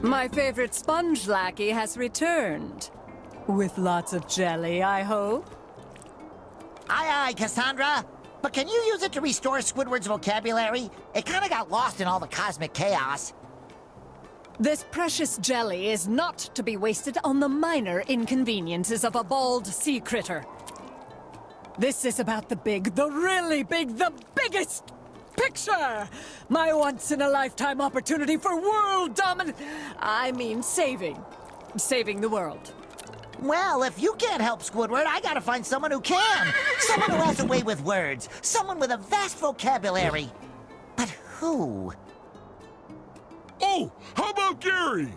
My favorite sponge lackey has returned. With lots of jelly, I hope. Aye, aye, Cassandra. But can you use it to restore Squidward's vocabulary? It kind of got lost in all the cosmic chaos. This precious jelly is not to be wasted on the minor inconveniences of a bald sea critter. This is about the big, the really big, the biggest picture! My once-in-a-lifetime opportunity for world saving the world. Well, if you can't help Squidward, I gotta find someone who can. Someone who has a way with words. Someone with a vast vocabulary. But who? Oh, how about Gary?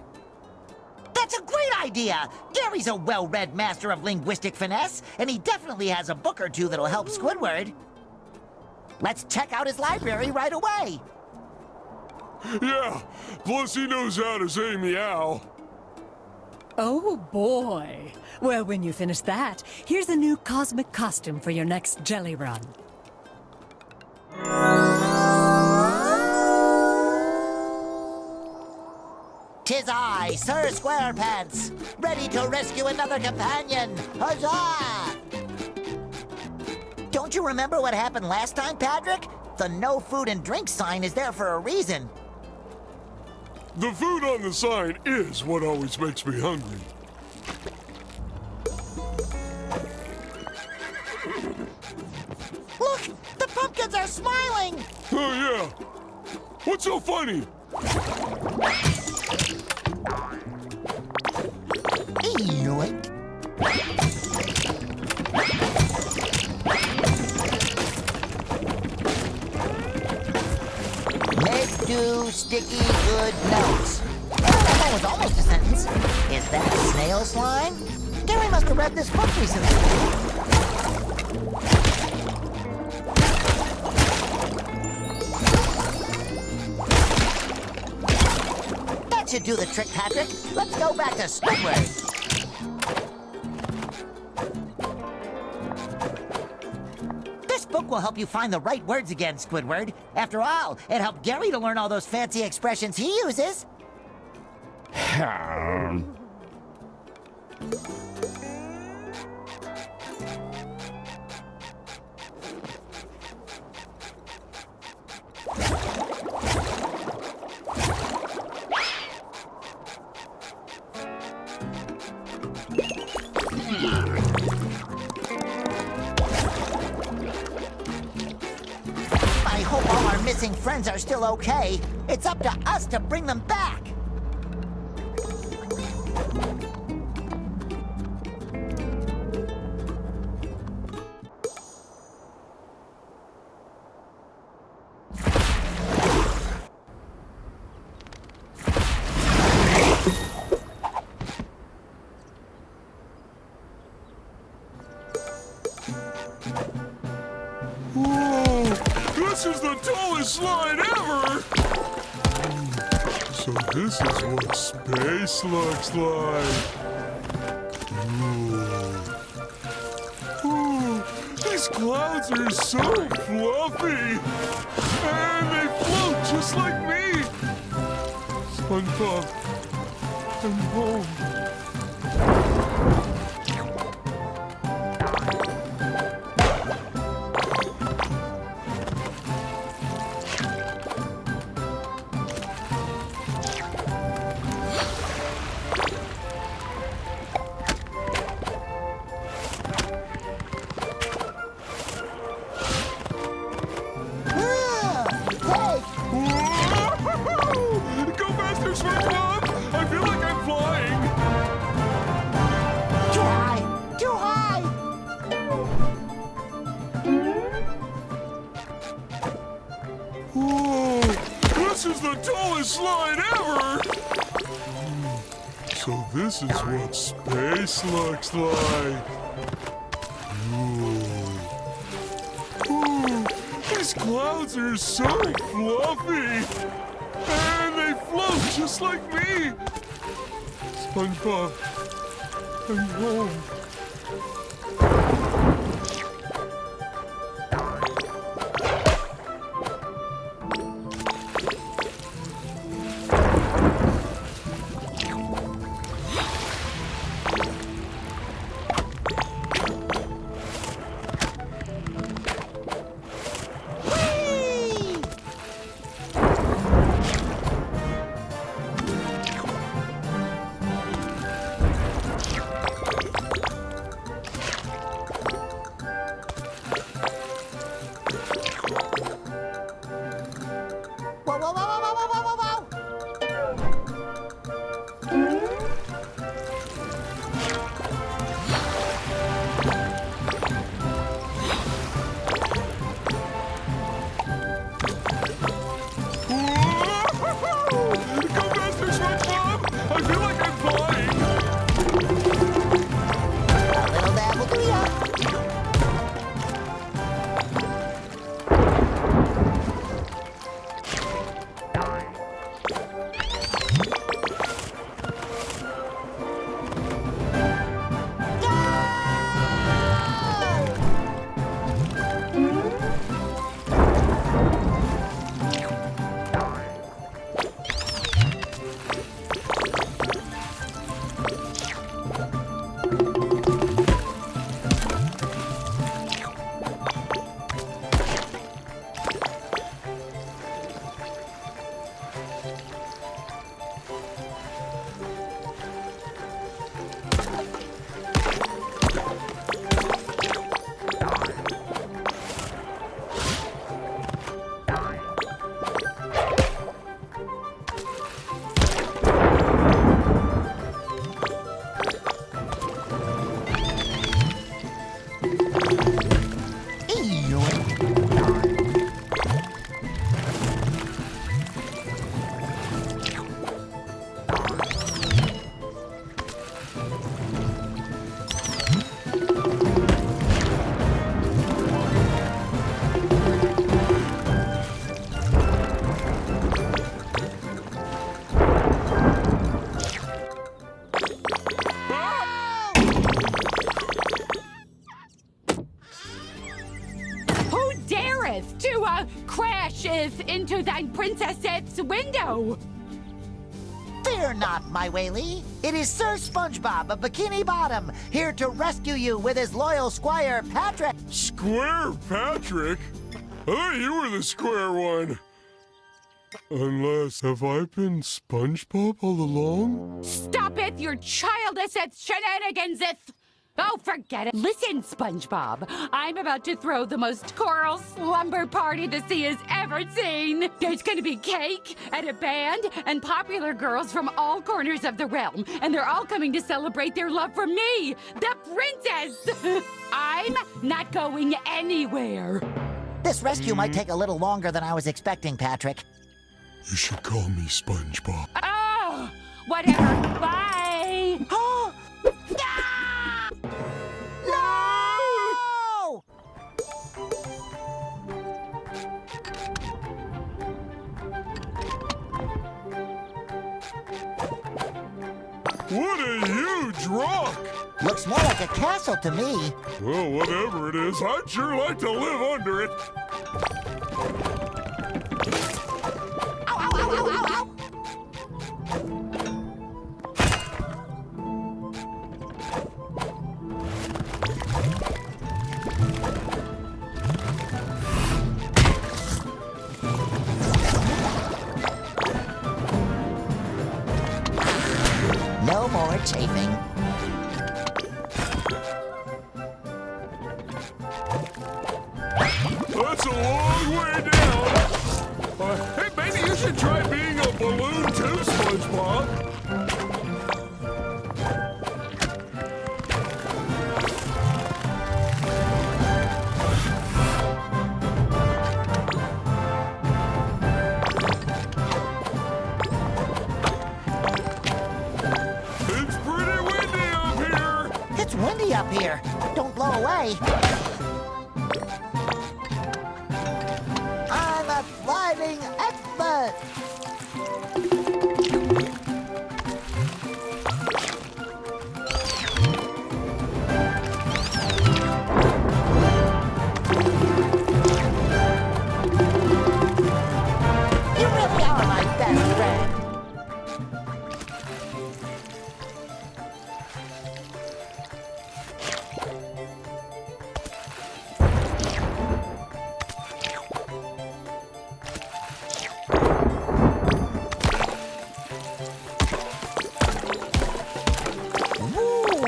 That's a great idea! Gary's a well-read master of linguistic finesse, and he definitely has a book or two that'll help Squidward. Let's check out his library right away. Yeah, plus he knows how to say meow. Oh boy. Well, when you finish that, here's a new cosmic costume for your next jelly run. Tis I, Sir Squarepants, ready to rescue another companion. Huzzah! Don't you remember what happened last time, Patrick? The no food and drink sign is there for a reason. The food on the sign is what always makes me hungry. Look! The pumpkins are smiling! Oh, yeah. What's so funny? Yoink. Let's do sticky good notes. That was almost a sentence. Is that snail slime? Gary must have read this book recently. That should do the trick, Patrick. Let's go back to Squidward. This book will help you find the right words again, Squidward. After all, it helped Gary to learn all those fancy expressions he uses. I hope all our missing friends are still okay. It's up to us to bring them back. Whoa, this is the tallest slide ever! So this is what space looks like. Ooh, these clouds are so fluffy! And they float just like me! SpongeBob, I'm home. Go faster, SpongeBob! I feel like I'm flying! Too high! Too high! Whoa! This is the tallest slide ever! So this is what space looks like. Ooh, these clouds are so fluffy! And they float just like me! SpongeBob. I'm home. Whoa, whoa, whoa, whoa, whoa, whoa, whoa, whoa! Go faster, SpongeBob! I feel like I'm flying. A little dab will do ya. To crasheth into thine princess's window. Fear not, my Whaley. It is Sir SpongeBob of Bikini Bottom, here to rescue you with his loyal squire, Patrick. Square Patrick? I thought you were the square one. Unless, have I been SpongeBob all along? Stop it, your childish shenanigans-ith. Oh, forget it. Listen, SpongeBob, I'm about to throw the most choral slumber party the sea has ever seen. There's gonna be cake and a band and popular girls from all corners of the realm, and they're all coming to celebrate their love for me, the princess. I'm not going anywhere. This rescue might take a little longer than I was expecting, Patrick. You should call me SpongeBob. Oh, whatever. Bye. Ah! No! What a huge rock! Looks more like a castle to me. Well, whatever it is, I'd sure like to live under it. Ow, ow, ow, ow, ow, ow! No more chafing. That's a long way down. Hey, maybe you should try being a balloon too, SpongeBob. It's pretty windy up here. It's windy up here. Don't blow away. I'm a flying expert.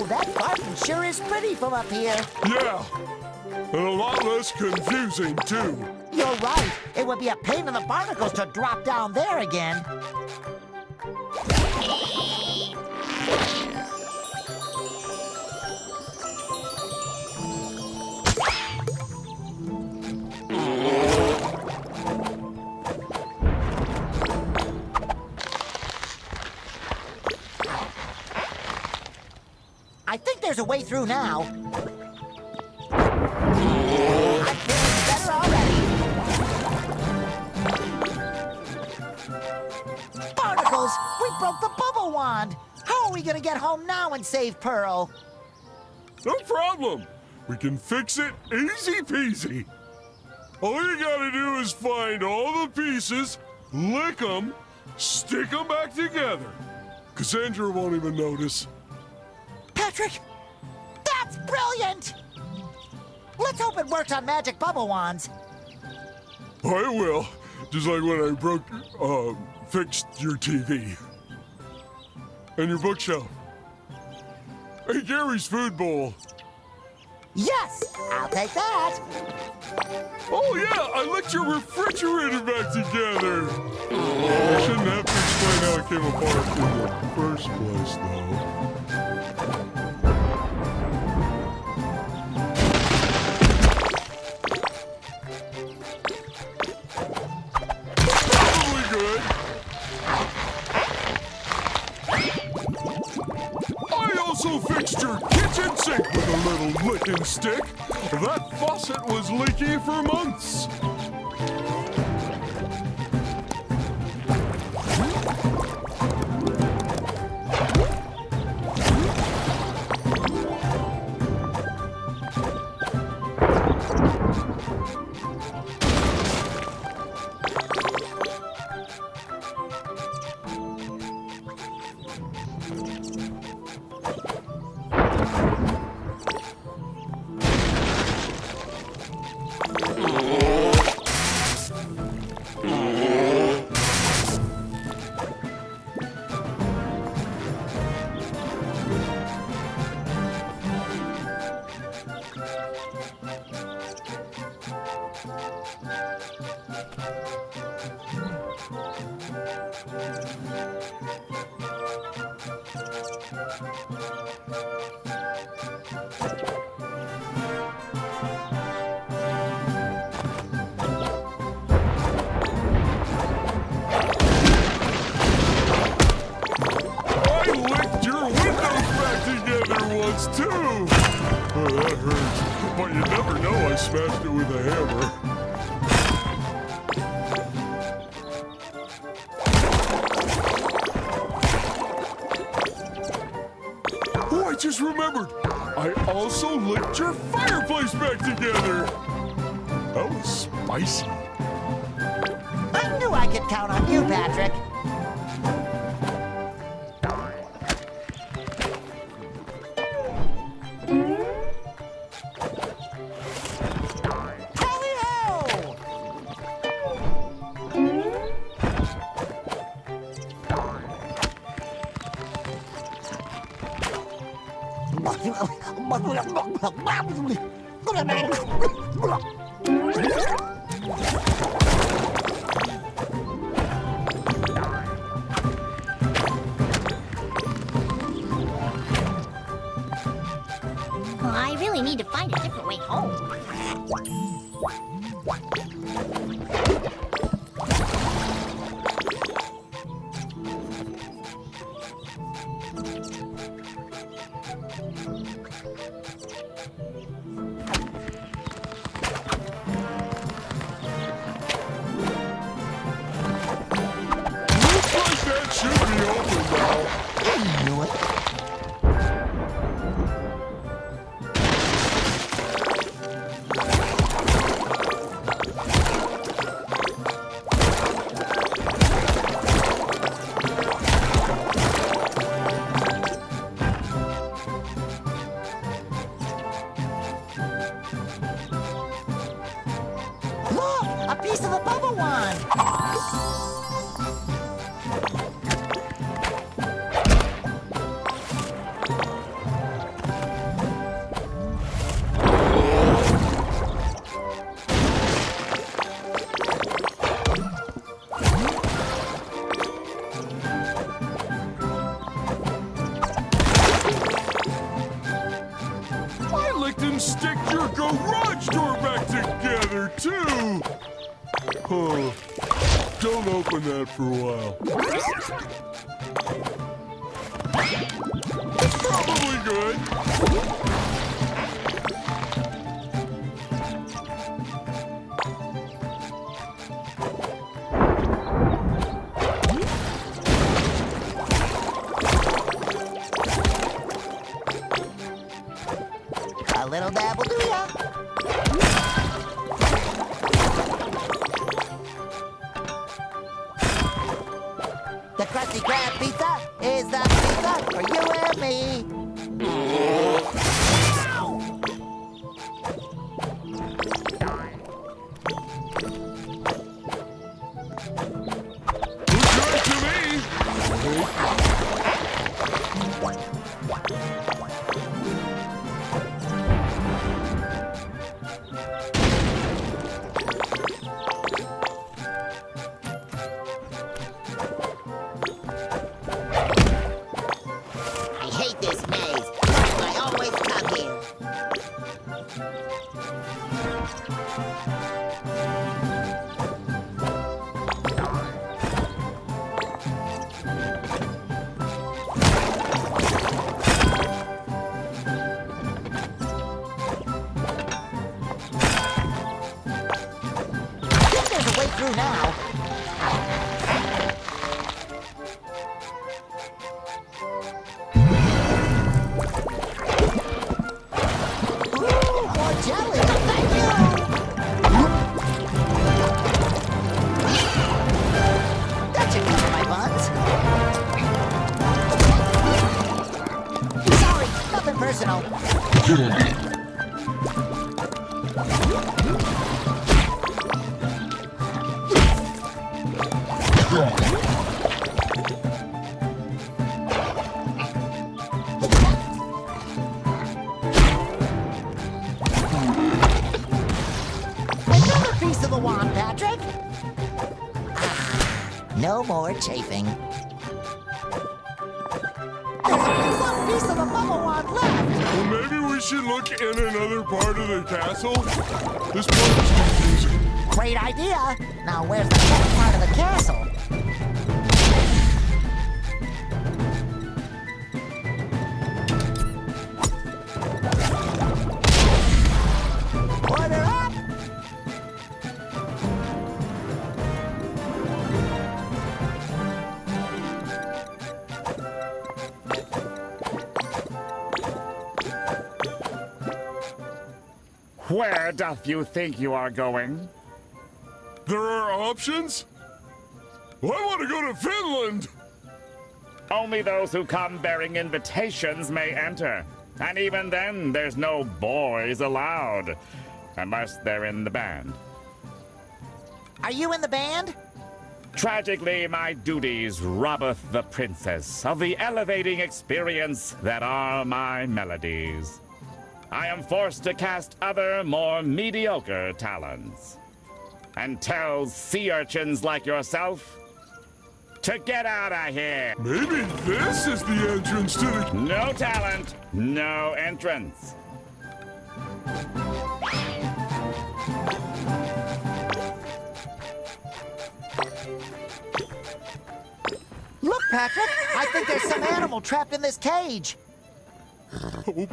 that garden sure is pretty from up here. Yeah, and a lot less confusing, too. You're right. It would be a pain in the barnacles to drop down there again. I think there's a way through now. I'm feeling better already. Barnacles! We broke the bubble wand! How are we gonna get home now and save Pearl? No problem. We can fix it easy peasy. All you gotta do is find all the pieces, lick them, stick them back together. Cassandra won't even notice. Patrick! That's brilliant! Let's hope it works on magic bubble wands. I will. Just like when I fixed your TV. And your bookshelf. Hey, Gary's food bowl. Yes! I'll take that! Oh, yeah, I licked your refrigerator back together. I shouldn't have to explain how it came apart in the first place, though. Probably good. I also fixed your kitchen sink with a little licking stick. That faucet was leaky for months. Too. Oh, that hurts. But you never know I smashed it with a hammer. Oh, I just remembered. I also licked your fireplace back together. That was spicy. I knew I could count on you, Patrick. I really need to find a different way home. Looks like that should be open now. I knew it. Look! A piece of the bubble wand! garage door back together, too! Huh. Don't open that for a while. It's probably good. A little dab will do ya. The Krusty Krab pizza is the pizza for you and me. Looks good to me. I hate this maze. Why do I always come here? I think there's a way through now. Ooh, more jelly! Thank you! That should cover my buns. Sorry, nothing personal. Another piece of the wand, Patrick. No more chafing. There's only one piece of the bubble wand left. Well, maybe we should look in another part of the castle. This part is confusing. Great idea. Now, where's the next part of the castle? Order up! Where doth you think you are going? There are options? Well, I want to go to Finland. Only those who come bearing invitations may enter. And even then, there's no boys allowed. Unless they're in the band. Are you in the band? Tragically, my duties robbeth the princess of the elevating experience that are my melodies. I am forced to cast other, more mediocre talents. And tell sea urchins like yourself to get out of here. Maybe this is the entrance to the... No talent, no entrance. Look, Patrick, I think there's some animal trapped in this cage. Oh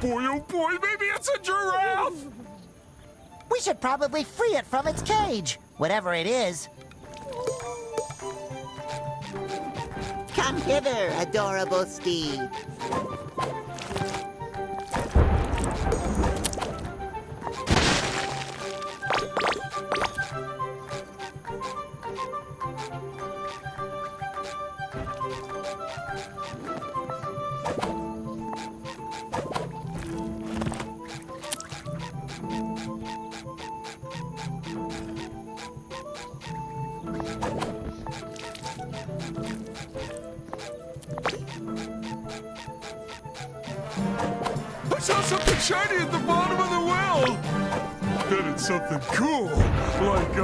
boy, maybe it's a giraffe! We should probably free it from its cage, whatever it is. Come hither, adorable steed. I saw something shiny at the bottom of the well! Bet it's something cool, like,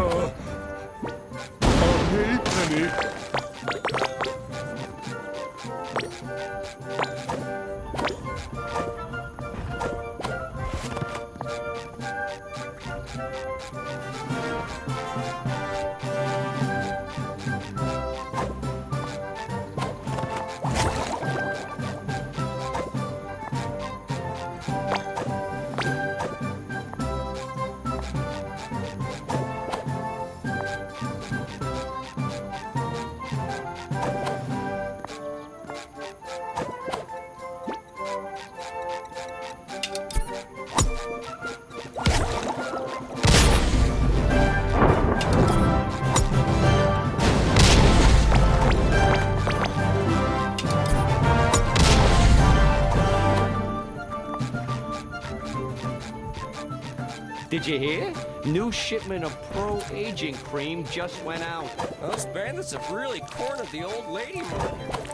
hey, Penny. Did you hear? New shipment of pro-aging cream just went out. Those bandits have really cornered the old lady market.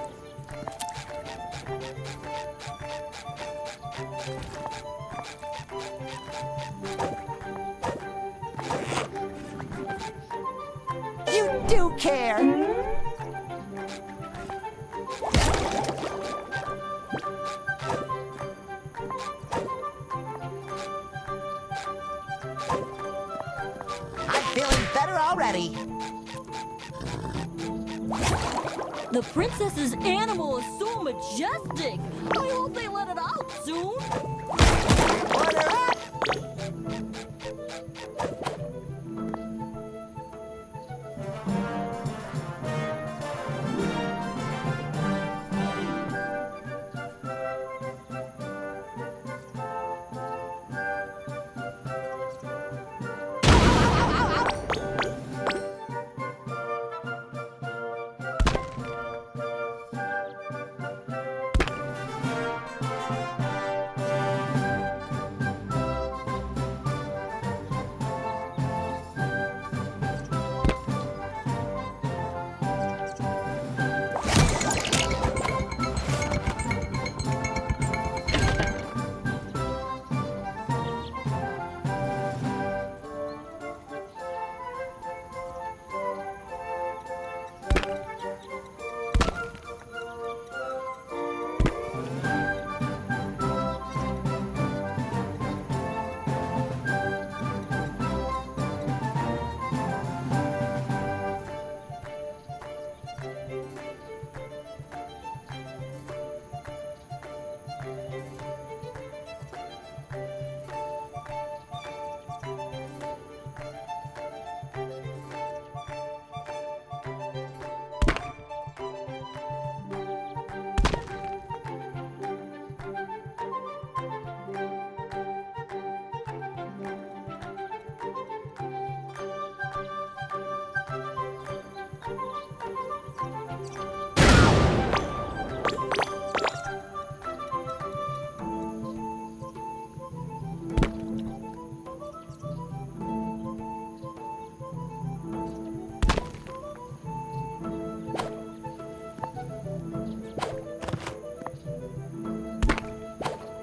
You do care! I'm feeling better already. The princess's animal is so majestic. I hope they let it out soon. Order up!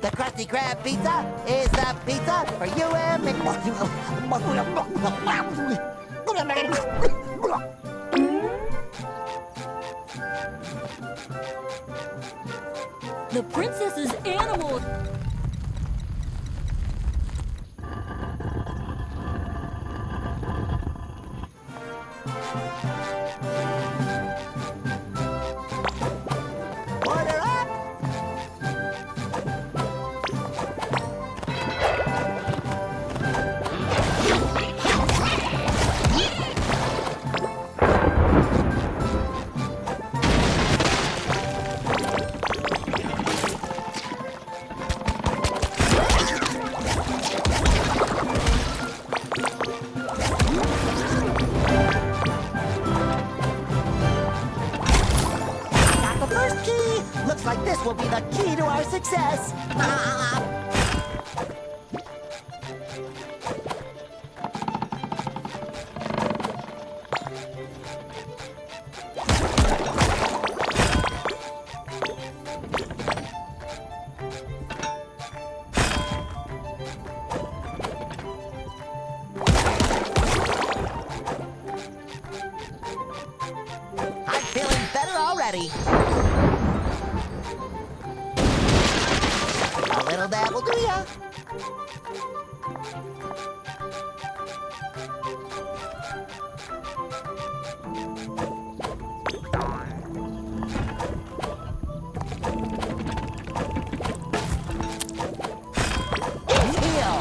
The Krusty Krab pizza is the pizza for you and me. The princess's animal. Order up! Got the first key! Looks like this will be the key to our success. I'm feeling better already. A little dab will do ya. Heal.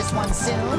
this one soon.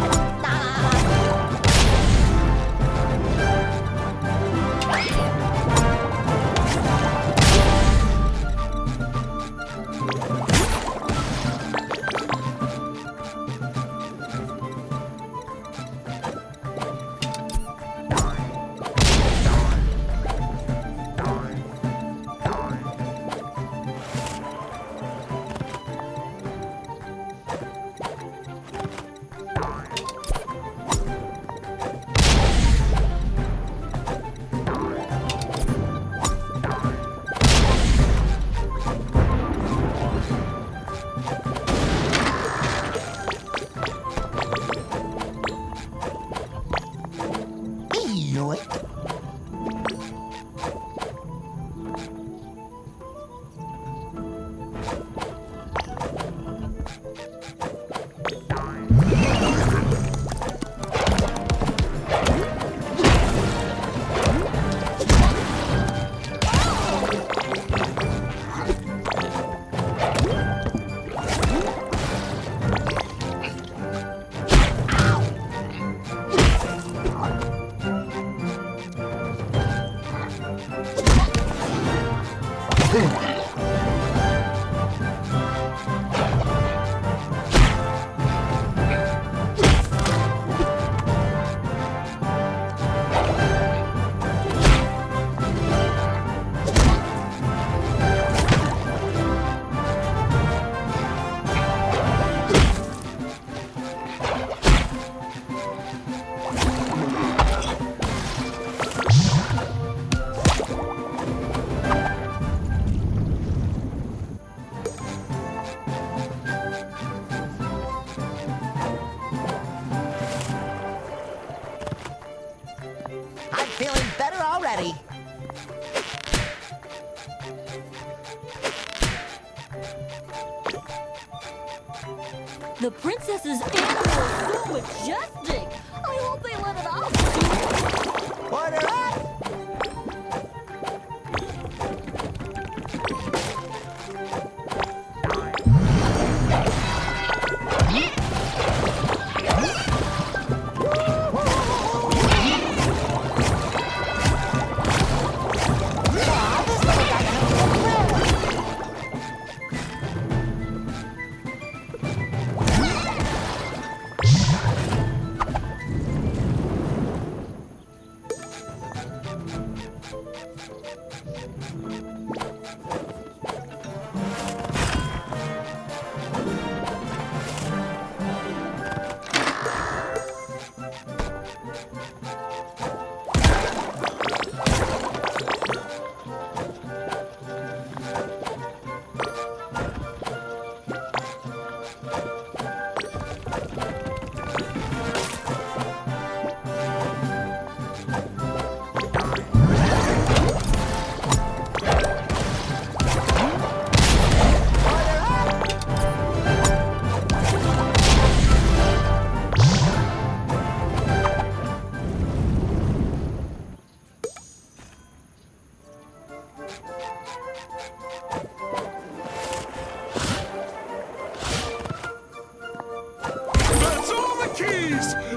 Feeling better already. The princess's animal is so majestic. I hope they let it out. Order up!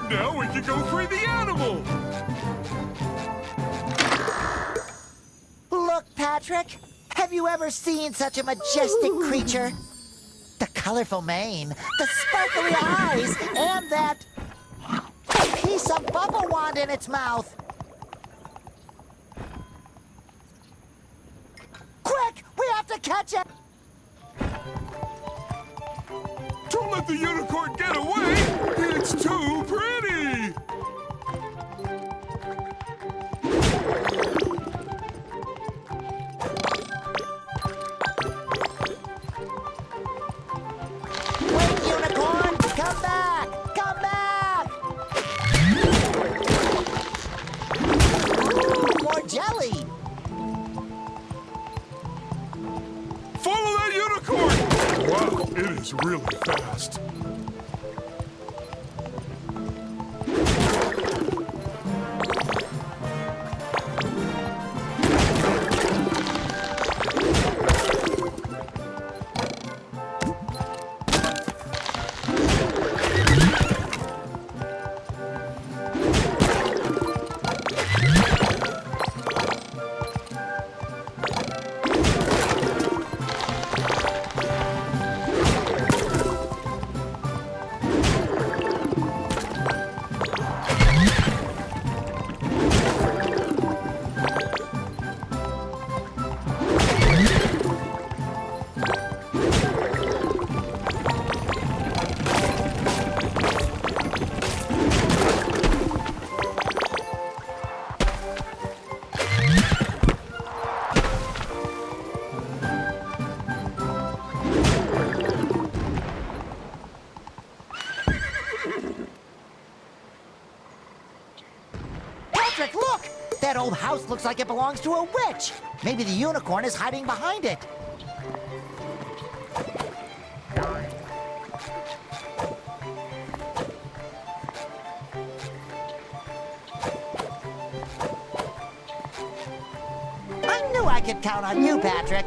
Now we can go free the animal! Look, Patrick. Have you ever seen such a majestic creature? The colorful mane, the sparkly eyes, and that piece of bubble wand in its mouth. Quick! We have to catch it! Don't let the unicorn get away! It's too pretty! Wait, unicorn! Come back! Come back! Ooh, more jelly! Follow that unicorn! Wow, it is really fast. Patrick, look! That old house looks like it belongs to a witch. Maybe the unicorn is hiding behind it. I knew I could count on you, Patrick.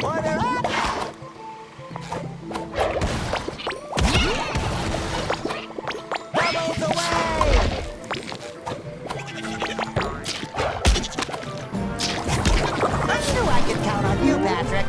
Order up! Bubbles away! I knew I could count on you, Patrick.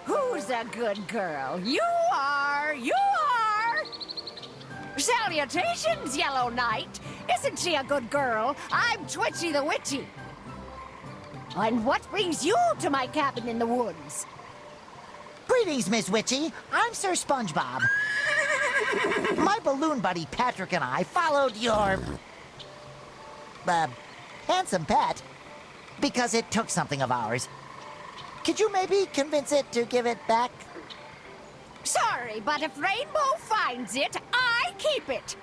Who's a good girl? You are! You are! Salutations, Yellow Knight! Isn't she a good girl? I'm Twitchy the Witchy. And what brings you to my cabin in the woods? Greetings, Miss Witchy. I'm Sir SpongeBob. My balloon buddy Patrick and I followed your... handsome pet because it took something of ours. Could you maybe convince it to give it back? Sorry, but if Rainbow finds it, I keep it.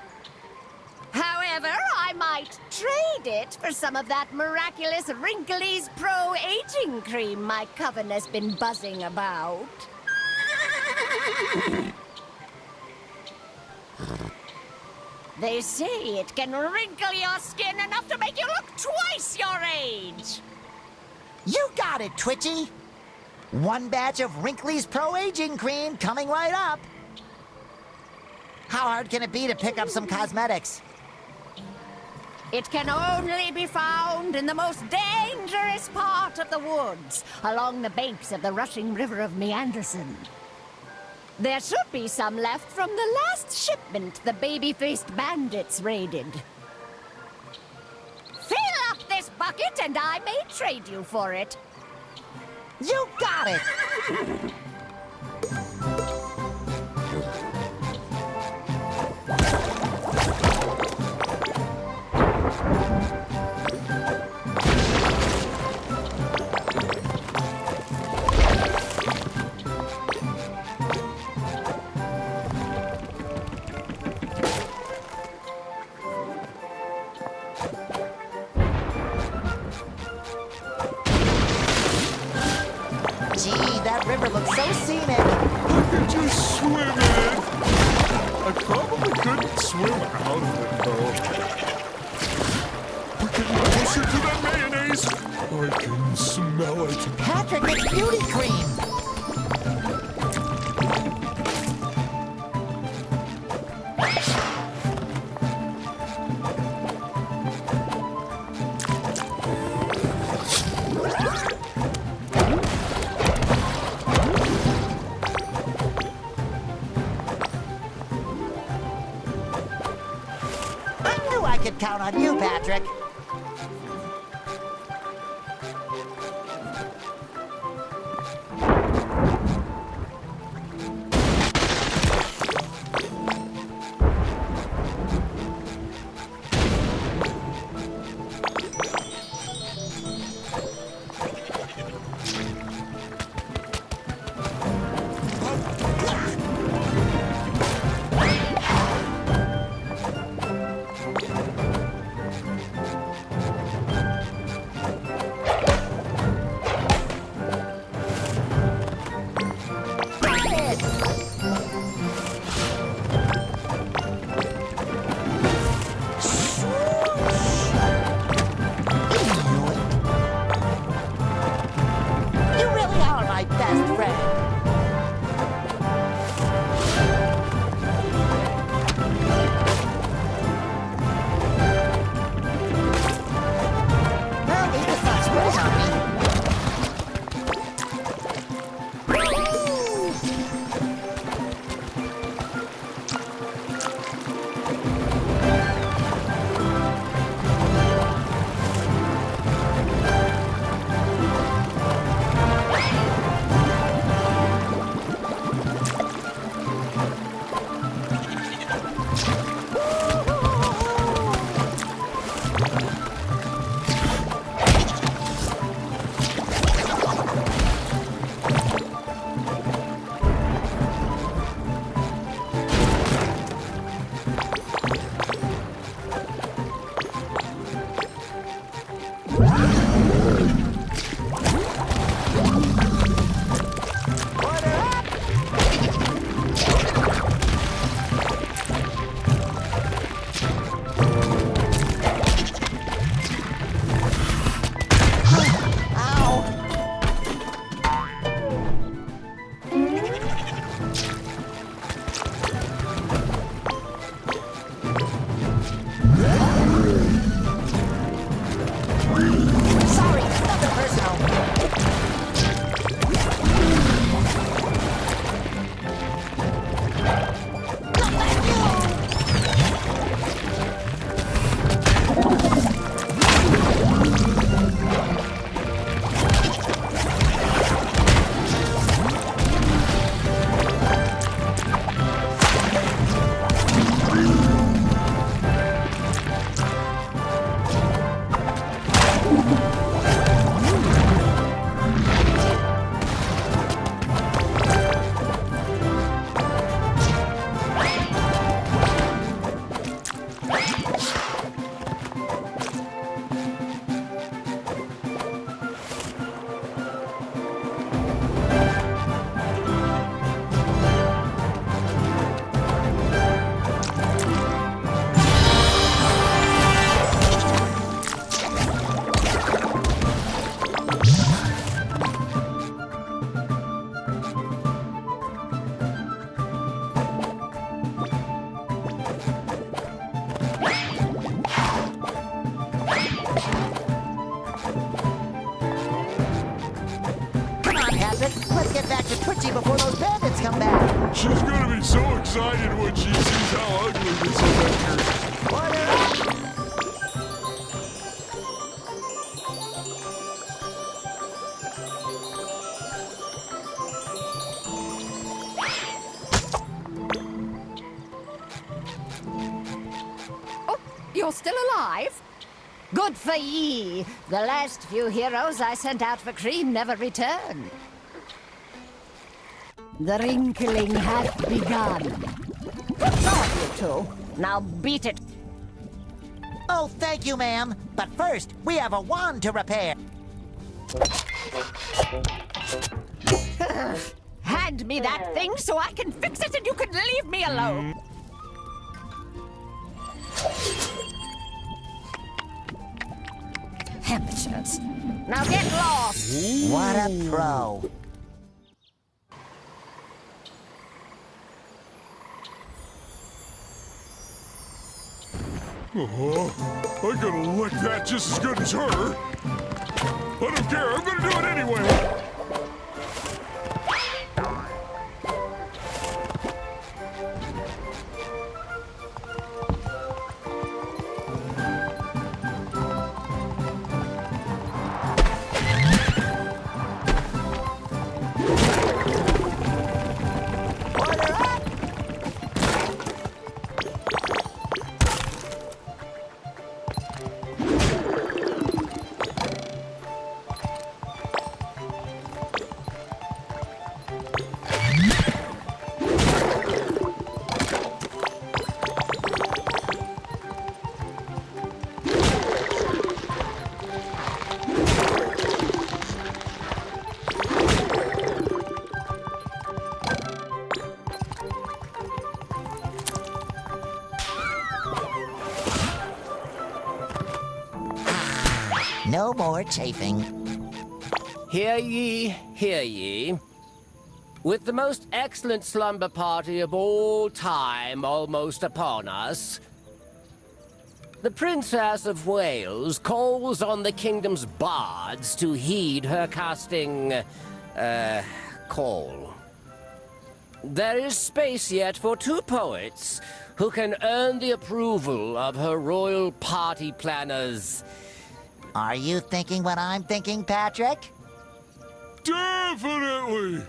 However, I might trade it for some of that miraculous Wrinkly's Pro-Aging Cream my coven has been buzzing about. They say it can wrinkle your skin enough to make you look twice your age. You got it, Twitchy. One batch of Wrinkly's Pro-Aging Cream coming right up. How hard can it be to pick up some cosmetics? It can only be found in the most dangerous part of the woods, along the banks of the rushing river of Meanderson. There should be some left from the last shipment the baby-faced bandits raided. Fill up this bucket and I may trade you for it. You got it! Gee, that river looks so scenic. I could just swim in it. I probably couldn't swim out of it, though. We're getting closer to that mayonnaise. I can smell it. Patrick, it's beauty cream. I knew I could count on you, Patrick. She's gonna be so excited when she sees how ugly this Avenger is. Order up! Oh, you're still alive? Good for ye. The last few heroes I sent out for cream never returned. The wrinkling hath begun. Good job, you two. Now beat it. Oh, thank you, ma'am. But first, we have a wand to repair. Hand me that thing so I can fix it and you can leave me alone. Amateurs. Now get lost. What a pro. I'm gonna lick that just as good as her. I don't care, I'm gonna do it anyway. Order up! No more chafing. Hear ye, hear ye. With the most excellent slumber party of all time almost upon us, the Princess of Wales calls on the kingdom's bards to heed her casting, call. There is space yet for 2 poets who can earn the approval of her royal party planners. Are you thinking what I'm thinking, Patrick? Definitely!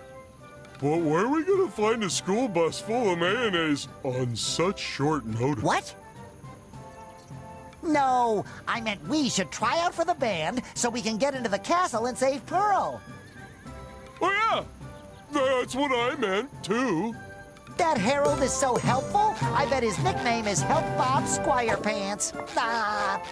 But where are we gonna find a school bus full of mayonnaise on such short notice? What? No, I meant we should try out for the band so we can get into the castle and save Pearl. Oh yeah! That's what I meant, too. That Harold is so helpful, I bet his nickname is Help Bob Squire Pants. Ah.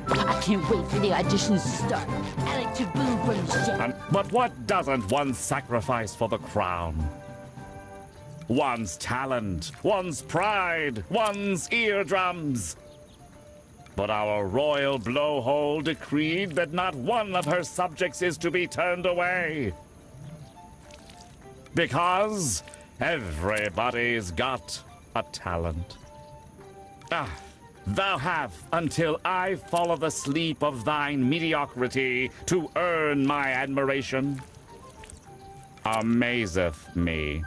I can't wait for the auditions to start. I like to boo from the shit. But what doesn't one sacrifice for the crown? One's talent, one's pride, one's eardrums. But our royal blowhole decreed that not one of her subjects is to be turned away. Because everybody's got a talent. Thou have until I follow the sleep of thine mediocrity to earn my admiration. Amazeth me.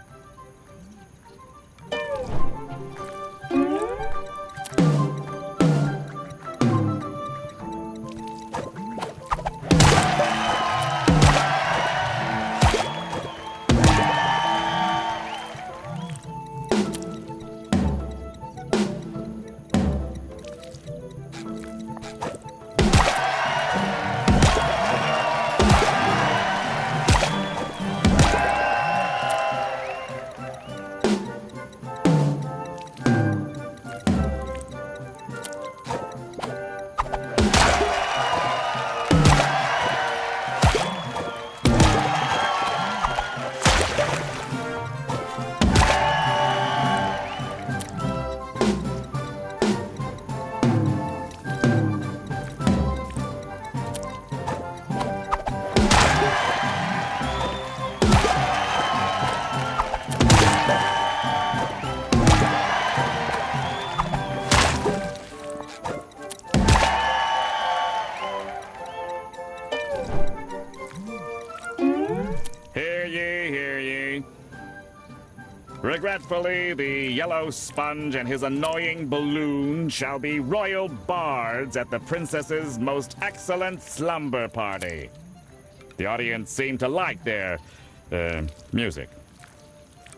Regretfully, the yellow sponge and his annoying balloon shall be royal bards at the princess's most excellent slumber party. The audience seemed to like their, music.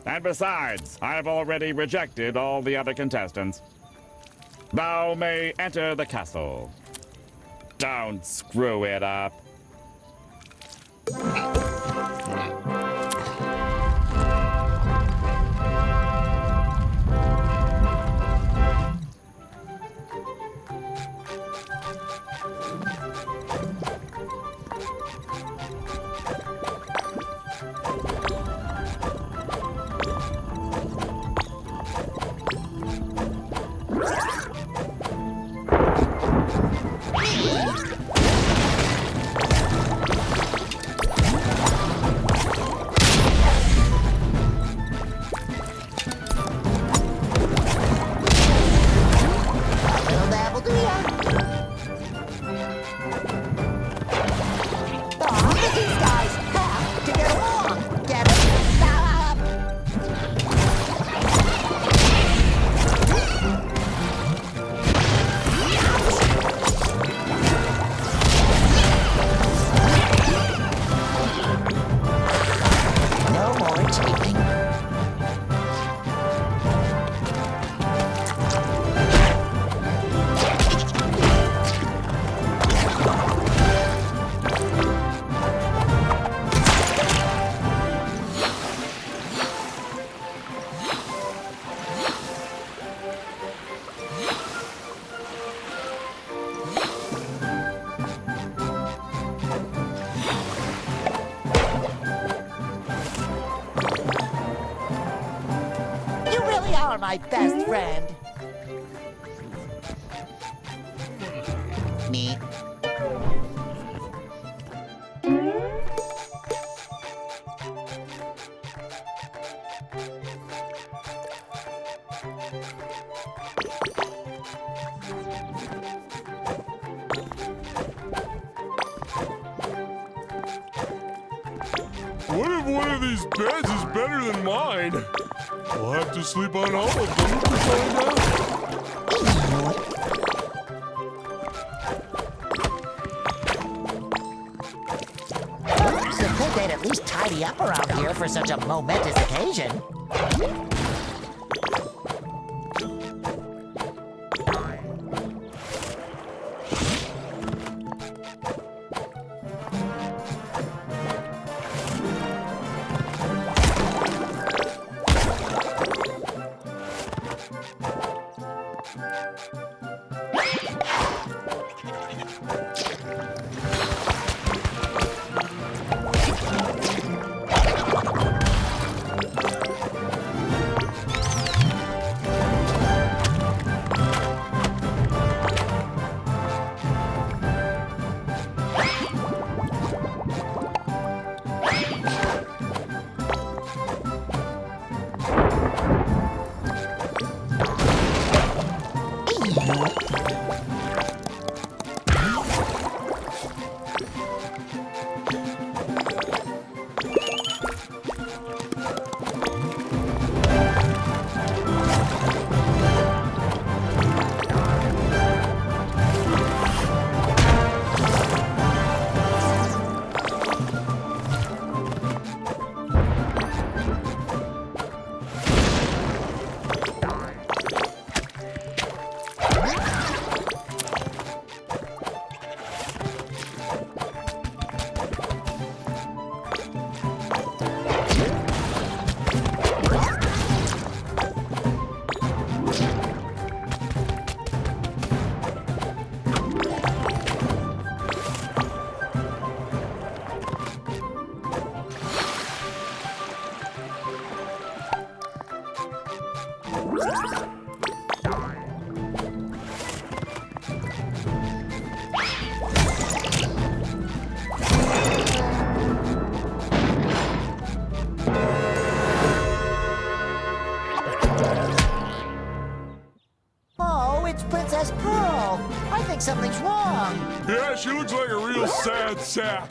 And besides, I've already rejected all the other contestants. Thou may enter the castle. Don't screw it up. My best friend. Me. What if one of these beds is better than mine? I'll have to sleep on all of them to find out. You'd think they'd at least tidy up around here for such a momentous occasion. Something's wrong. Yeah, she looks like a real sad sap.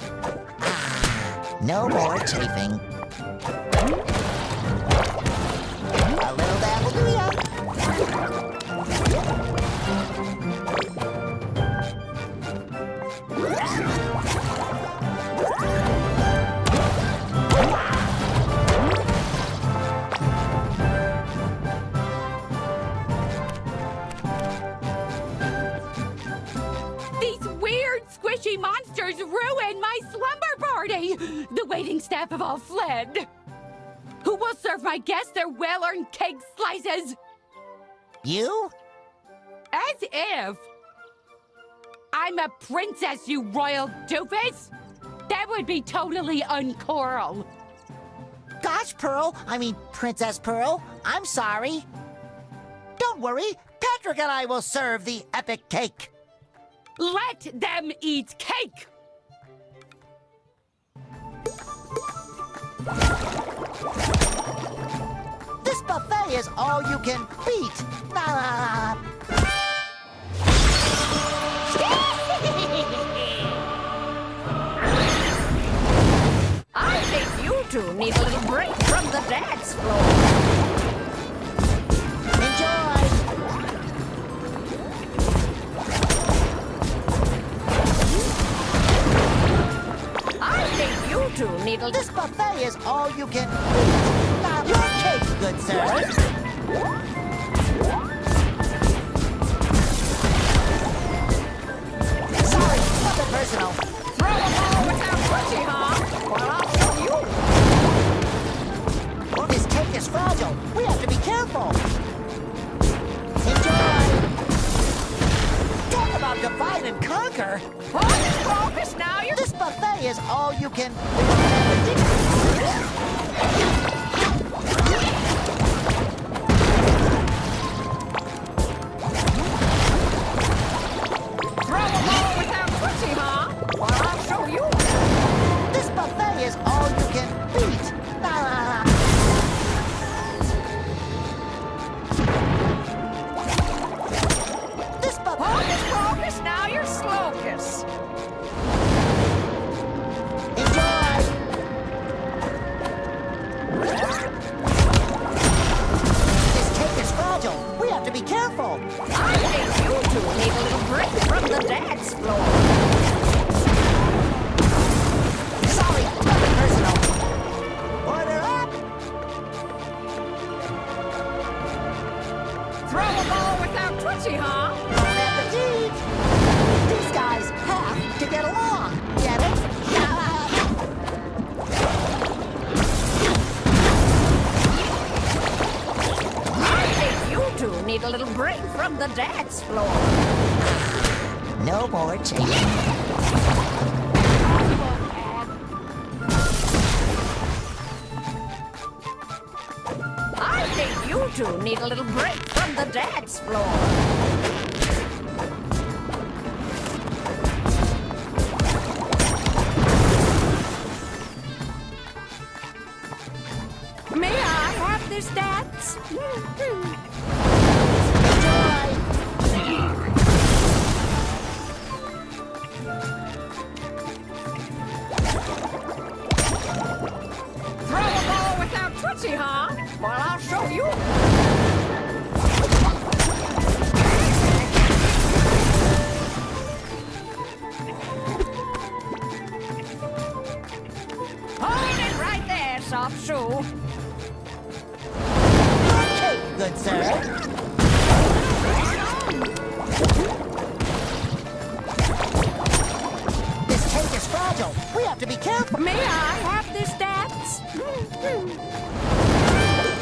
No more chafing. These weird, squishy monsters ruined my slumber party! The waiting staff have all fled. Who will serve my guests their well-earned cake slices? You? As if! I'm a princess, you royal doofus! That would be totally uncoral. Gosh, Pearl. I mean, Princess Pearl. I'm sorry. Don't worry. Patrick and I will serve the epic cake. Let them eat cake! This buffet is all you can beat. I think you two need a little break from the dance floor. Enjoy. I think you two need a This buffet is all you can beat. Your cake, good sir. Sorry, nothing personal. throw a ball without pussy, huh? Well, I'll show you. Oh, this cake is fragile. We have to be careful. Enjoy. Talk about divide and conquer. Focus now, you're... This buffet is all you can... Throw a ball without pussy, huh? Well, I'll show you. This buffet is all you can beat. This buffet... Focus now, you're slocus. Enjoy. This cake is fragile. We have to be careful. I think you two need a little break from the dance floor. Sorry, nothing personal. Order up. Throw a ball without pussy, huh? Bon appetit. These guys have to get along. Get it? I think you two need a little break from the dance floor. No more change. I think you two need a little break from the dance floor. May I have this dance? Throw a ball without Tootsie, huh? Well, I'll show you. Hold it right there, soft shoe. Okay, good sir. This cake is fragile. We have to be careful. May I have this dance?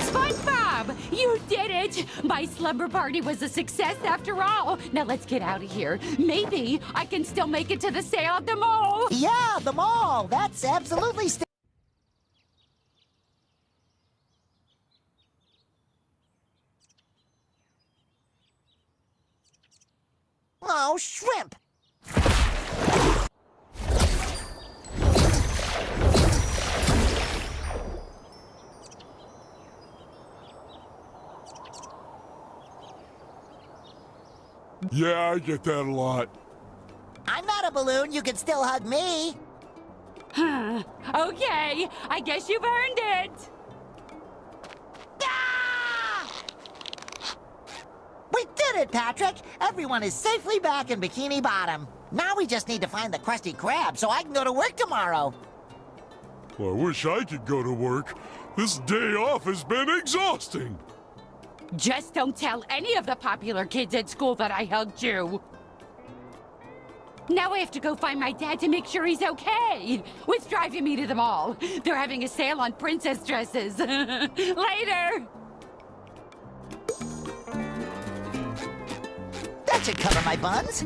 SpongeBob, you did it! My slumber party was a success after all. Now let's get out of here. Maybe I can still make it to the sale at the mall. Yeah, the mall. That's absolutely Oh, shrimp! Yeah, I get that a lot. I'm not a balloon. You can still hug me. Okay, I guess you've earned it. Ah! We did did it, Patrick. Everyone is safely back in Bikini Bottom. Now we just need to find the Krusty Krab so I can go to work tomorrow. Well, I wish I could go to work. This day off has been exhausting. Just don't tell any of the popular kids at school that I hugged you. Now I have to go find my dad to make sure he's okay. What's driving me to the mall? They're having a sale on princess dresses. Later! That should cover my buns.